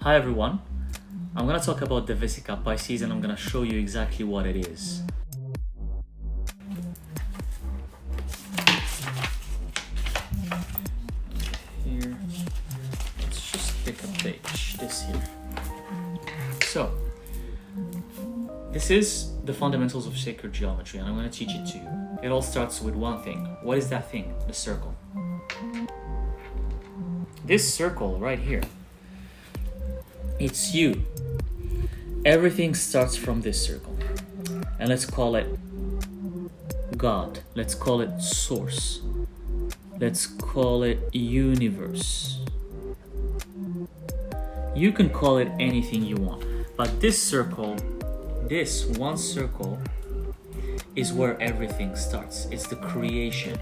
Hi everyone, I'm going to talk about the Vesica Piscis and I'm going to show you exactly what it is. Here, let's just pick a page, this here. So, this is the fundamentals of sacred geometry and I'm going to teach it to you. It all starts with one thing. What is that thing? The circle. This circle right here, it's you. Everything starts from this circle. And let's call it God. Let's call it Source. Let's call it Universe. You can call it anything you want. But this circle, this one circle, is where everything starts. It's the creation.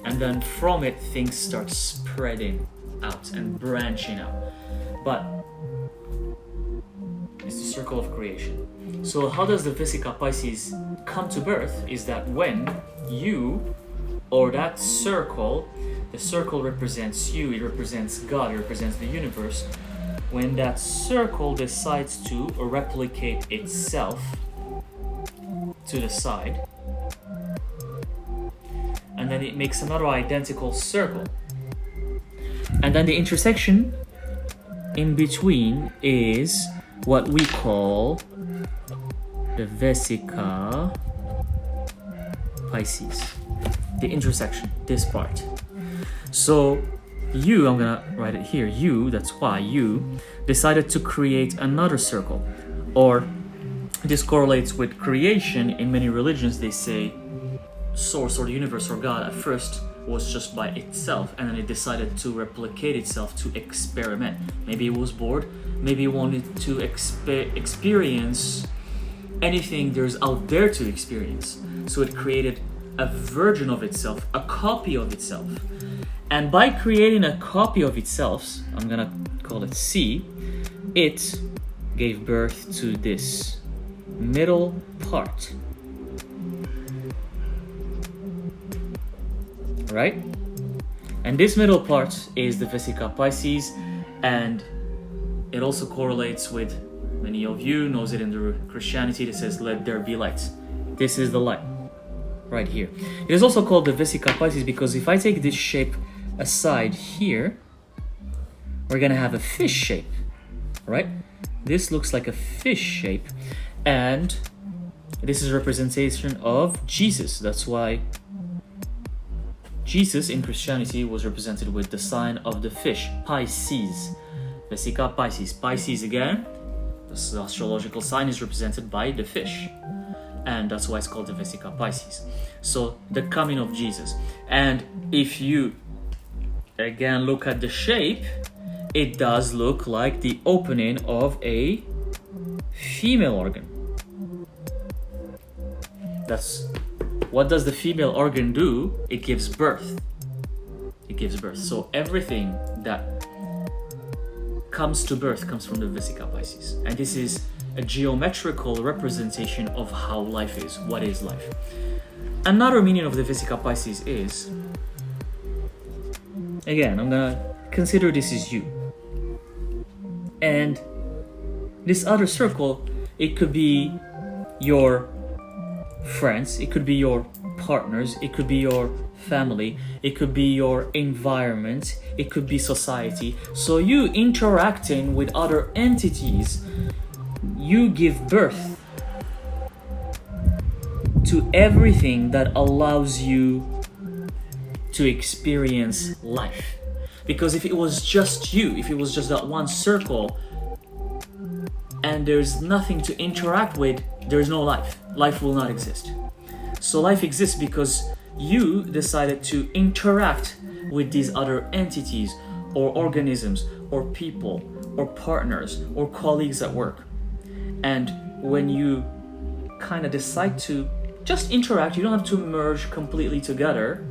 And then from it, things start spreading out and branching out. But it's the circle of creation. So how does the Vesica Piscis come to birth is that when you, or that circle, the circle represents you, it represents God, it represents the universe. When that circle decides to replicate itself to the side, and then it makes another identical circle. And then the intersection in between is what we call the Vesica Piscis. The intersection, this part. So you, I'm gonna write it here, you, that's why you decided to create another circle. Or this correlates with creation. In many religions they say Source or the universe or God at first was just by itself and then it decided to replicate itself to experiment. Maybe it was bored, maybe it wanted to experience anything there's out there to experience. So it created a version of itself, a copy of itself. And by creating a copy of itself, I'm gonna call it C, it gave birth to this middle part. Right? And this middle part is the Vesica Piscis, and it also correlates with, many of you knows it in the Christianity that says, let there be light. This is the light, right here. It is also called the Vesica Piscis because if I take this shape aside here, we're gonna have a fish shape, right? This looks like a fish shape, and this is a representation of Jesus. That's why Jesus in Christianity was represented with the sign of the fish, Pisces. Vesica Piscis. Pisces again, the astrological sign is represented by the fish. And that's why it's called the Vesica Piscis. So the coming of Jesus. And if you again look at the shape, it does look like the opening of a female organ. What does the female organ do? It gives birth. It gives birth. So everything that comes to birth comes from the Vesica Piscis. And this is a geometrical representation of how life is. What is life? Another meaning of the Vesica Piscis is, again, I'm gonna consider this is you. And this other circle, it could be your friends, it could be your partners, it could be your family, it could be your environment, it could be society. So you interacting with other entities, you give birth to everything that allows you to experience life. Because if it was just you, if it was just that one circle and there's nothing to interact with, there's no life. Life will not exist. So life exists because you decided to interact with these other entities or organisms or people or partners or colleagues at work. And when you kind of decide to just interact, you don't have to merge completely together,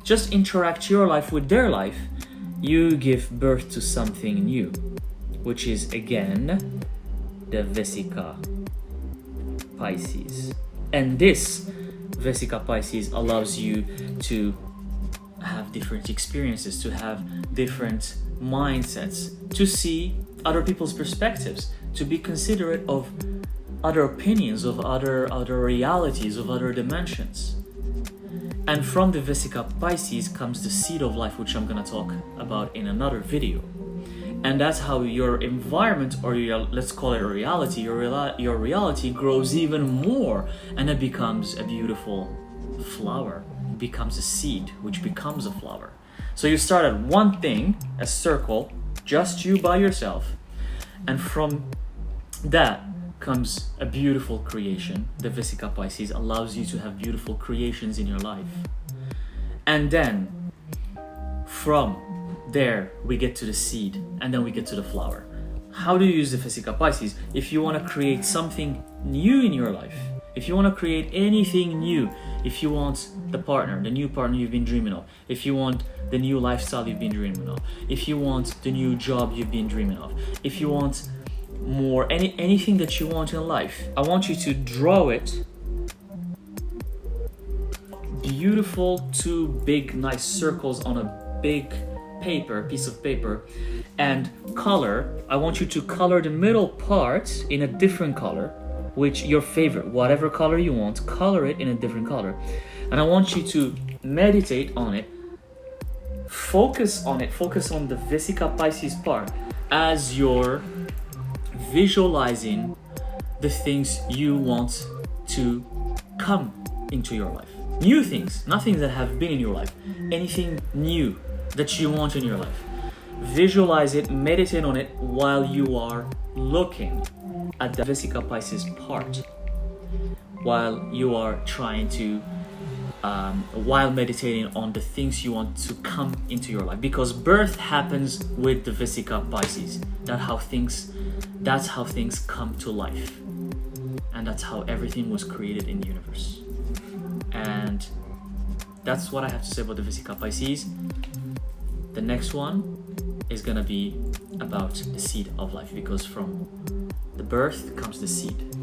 just interact your life with their life, you give birth to something new, which is again the Vesica Piscis. And this Vesica Piscis allows you to have different experiences, to have different mindsets, to see other people's perspectives, to be considerate of other opinions, of other realities, of other dimensions. And from the Vesica Piscis comes the seed of life, which I'm going to talk about in another video. And that's how your environment, or let's call it a reality, your reality grows even more, and it becomes a beautiful flower. It becomes a seed, which becomes a flower. So you start at one thing, a circle, just you by yourself, and from that comes a beautiful creation. The Vesica Piscis allows you to have beautiful creations in your life. And then from there we get to the seed, and then we get to the flower. How do you use the Vesica Piscis? If you want to create something new in your life, if you want to create anything new, if you want the new partner you've been dreaming of, if you want the new lifestyle you've been dreaming of, if you want the new job you've been dreaming of, if you want more, anything that you want in life, I want you to draw it. Beautiful, two big nice circles on a big piece of paper, and color. I want you to color the middle part in a different color, which your favorite, whatever color you want, color it in a different color. And I want you to meditate on it, focus on the Vesica Piscis part as you're visualizing the things you want to come into your life. New things, not things that have been in your life, anything new that you want in your life. Visualize it, meditate on it while you are looking at the Vesica Piscis part, while you are trying to while meditating on the things you want to come into your life, because birth happens with the Vesica Piscis. That's how things come to life, and that's how everything was created in the universe. And that's what I have to say about the Vesica Piscis. The next one is gonna be about the seed of life, because from the birth comes the seed.